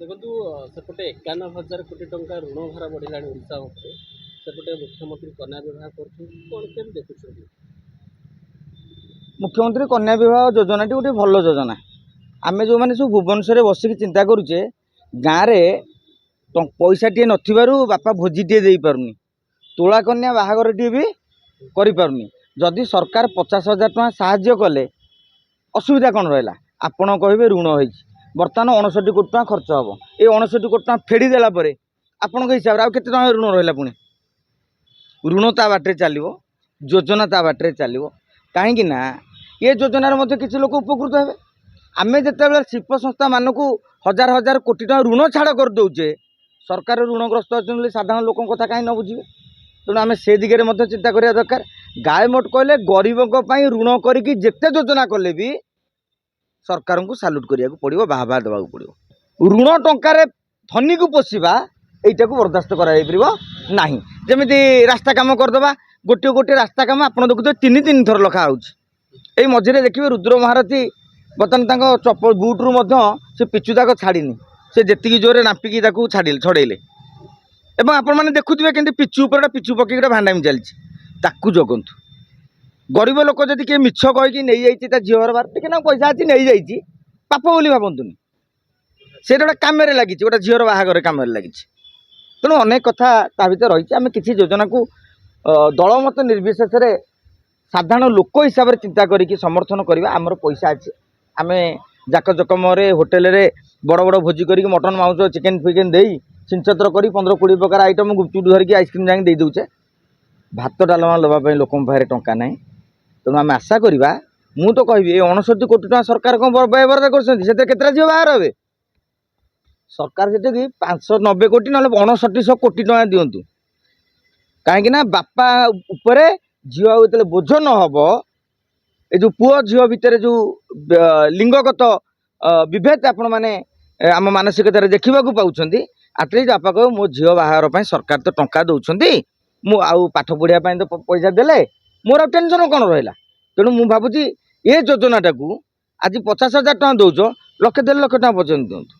ଦେଖନ୍ତୁ ସେପଟେ 51,000 କୋଟି ଟଙ୍କା ଋଣ ଭାର ବଢ଼ିଲାଣି ଓଡ଼ିଶା ଉପରେ। ସେପଟେ ମୁଖ୍ୟମନ୍ତ୍ରୀ କନ୍ୟା ବିବାହ କରୁଛନ୍ତି, କ'ଣ କେମିତି ଦେଖୁଛନ୍ତି? मुख्यमंत्री कन्या विवाह योजना टी गोटे भल योजना। आम जो मैंने सब भुवनेश्वर बसिक चिंता करुचे गाँव में पैसा टे नथिबारु बापा भोजी टे दे पारुनी, तोला कन्या बाहागर टे भी करि पारुनी। जदि सरकार 50,000 टका साहाय्य कले असुविधा कौन रहा? आपण कहे ऋण हो बर्तमान 59 कोटी टका खर्च हम। ये 59 कोटी टका फेड़ी देला परे आपण हिसाब से आउ केते ऋण रहा? पुणी ऋण ता बाटे चलो, योजना ता बाटे चलो। कहीं ये योजनार मध्य किसी लोग उपकृत हे। आम जिते शिल्प संस्था मानक हजार हजार कोटी टका ऋण छाड़ कर दौचे, सरकार ऋणग्रस्त अच्छे साधारण लोक कथा कहीं न बुझे। तेणु आम से दिगरे चिंता करिया दरकार। गाय मोट कहले गरीबों ऋण करके जिते योजना कले भी सरकार को साल्यूट करिया पड़ो, बाहा देवा पड़ो। ऋण टंकार धनी को पोषा यटा को बर्दास्त करना। जमी रास्ता काम करदे, गोटे गोटे रास्ता काम आप देखुए 3 थर लखा हो। मझे देखिए रुद्र महारथी बर्तमान चप्पल बुट्रु से पिचु दाग छाड़ी से जी जोरे नापिकी छड़ेले। आपण मैंने देखुए कि पिचु पिचु पकड़ भांडामी चलती जगंतु। गरीब लोक जदि किए मिछ कहीकि नहीं जाइए झीवर बार टे पैसा अच्छी नहीं जाइए पाप बोली भावतुनि, से गोटे कम लगी गोटे झीवर बाहागर कम लगी। तेणु अनेक कथा ता भर रही। आम किसी योजना को दलमत निर्विशेष साधारण लोक हिसाब से चिंता करी समर्थन करवा। आमर पैसा अच्छे आम जाकजकम होटेल रे बड़ बड़ भोजी कर मटन माउस चिकेन फिकेन दे सिंचत्र कर 15-20 प्रकार आइटम गुपचुप धरिकी आइसक्रीम जाए दे दौचे। भात डालमा लवाई लोक पाखे टंका ना। तेणु आम आशा करवा, मु तो कहि 59 कोटी टका सरकार कौन व्यय बराद कर झील बाहर हे। सरकार से 590 कोटी ना 5900 कोटी टका दिंतु। कहीं बापा उपरे झील जो बोझ न हम, ये जो पुओ झील भितर जो लिंगगत विभेद आपण मैंने आम मानसिकतार देखा पाँच। आटलिस्ट बापा कह मो झील बाहर सरकार तो टंका दौरान मु आउ पाठ पढ़ाई तो पैसा देले मोर टेंशन कौन रहा। तेणु मु भावुची ये योजनाटा को आज 50,000 टका दौच, 1.5 लाख टका पर्यटन दिंतु।